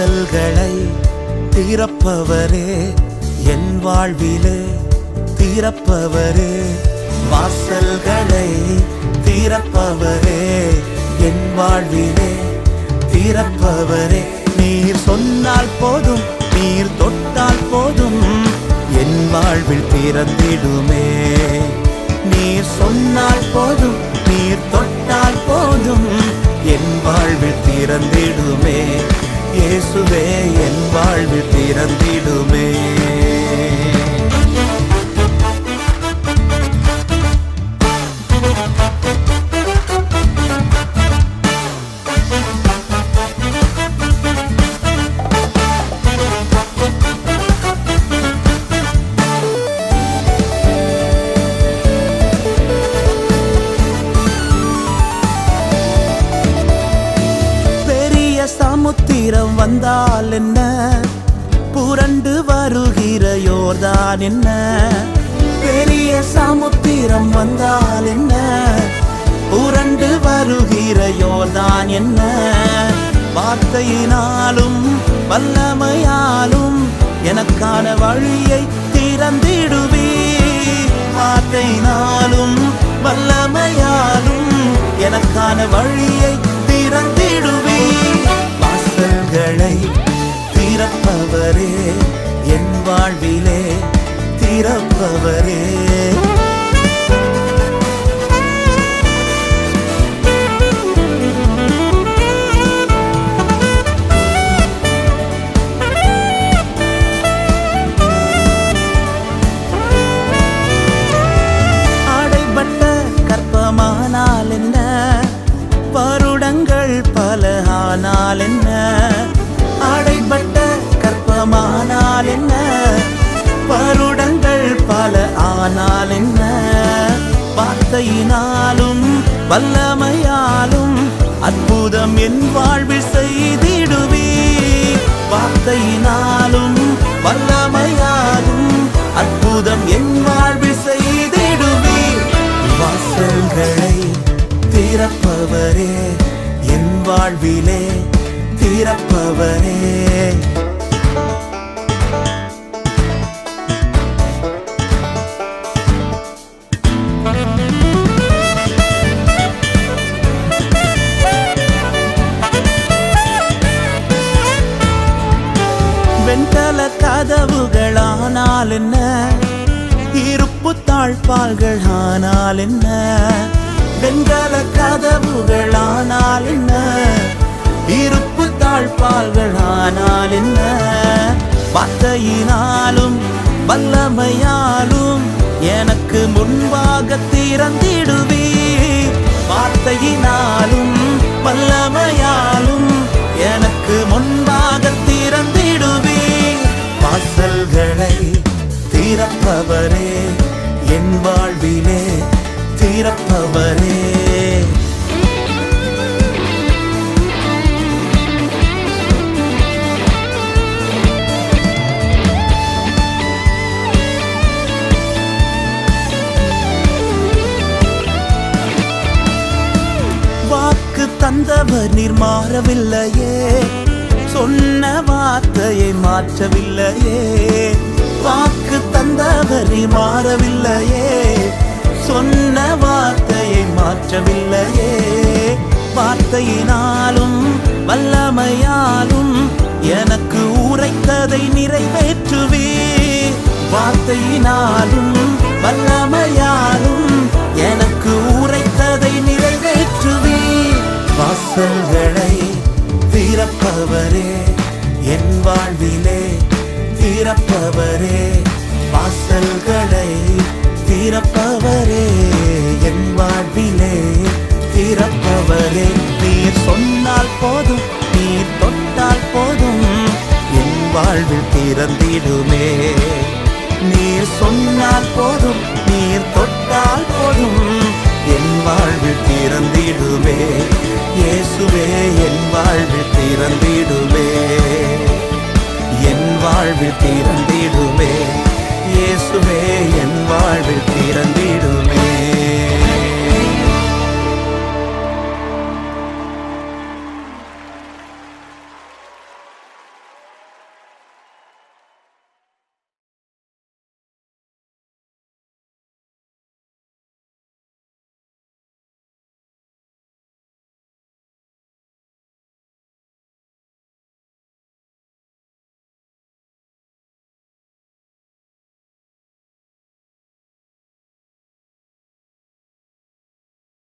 வாசல்களை திறப்பவரே, என் வாழ்விலே திறப்பவரே. வாசல்களை திறப்பவரே, என் வாழ்விலே திறப்பவரே. நீர் சொன்னால் போதும், நீர் தொட்டால் போதும், என் வாழ்வில் திறந்திடுமே. நீர் சொன்னால் போதும், நீர் தொட்டால் போதும், என் வாழ்வில் திறந்திடுமே. இயேசுவே என் வாழ்வில் திறந்திடுமே. சமுத்திரம் வந்தால் என்ன, புரண்டு வருகிற யோர்தான் என்ன. பெரிய சமுத்திரம் வந்தால் என்ன, புரண்டு வருகிற யோர்தான் என்ன. வார்த்தையினாலும் வல்லமையாலும் எனக்கான வழியை திறந்திடுவே. வார்த்தையினாலும் வல்லமையாலும் எனக்கான வழியை திறந்திடுவே. வாசல்களை திறப்பவரே, என் வாழ்விலே திறப்பவரே. அடைபட்ட கற்பமானால் என்ன, வருடங்கள் பல ஆனால் என்ன. அடைபட்ட கற்பமானால் என்ன, வருடங்கள் பல ஆனால் என்ன. வார்த்தையினாலும் வல்லமையாலும் அற்புதம் என் வாழ்வில் செய்திடுவே. வார்த்தையினாலும் வல்லமையாலும் அற்புதம் என் வாழ்வில் செய்திடுவே. வாசல்களை திறப்பவரே, என் வாழ்விலே திறப்பவரே. வெண்கல கதவுகளானால் என்ன, இருப்பு தாழ்பால்கள் ஆனால் என்ன. வெண்கல கதவுகளானால் என்ன, இருப்பு தாழ்பால்கள் ஆனால் என்ன. வார்த்தையினாலும் வல்லமையாலும் எனக்கு முன்பாக திறந்திடுவே. வார்த்தையினாலும் வல்லமையாலும் எனக்கு முன்பாக திறந்திடுவே. வாசல்களை திறப்பவரே, என் வாழ்விலே திறப்பவரே. வாக்கு தந்தவர் நீர் மாறவில்லையே, சொன்ன வார்த்தையை மாற்றவில்லையே. வாக்கு தந்தவர் நீர் மாறவில்லையே, சொன்ன வார்த்தையை மாற்றவில்லையே. வார்த்தையினாலும் வல்லமையாலும் எனக்கு உரைத்ததை நிறைவேற்றுவே. வார்த்தையினாலும் வல்லமையாலும் எனக்கு உரைத்ததை நிறைவேற்றுவே. வாசல்களை திறப்பவரே, என் வாழ்விலே திறப்பவரே. வாசல்களை திறப்பவரே, என் வாழ்விலே திறப்பவரே. நீர் சொன்னால் போதும், நீர் தொட்டால் போதும், என் வாழ்வில் திறந்திடுமே. நீர் சொன்னால் போதும், நீர் தொட்டால் போதும், என் வாழ்வில் திறந்திடுமே. இயேசுவே என் வாழ்வில் திறந்திடுமே. என் வாழ்வில் திறந்திடுமே. இயேசுவே என்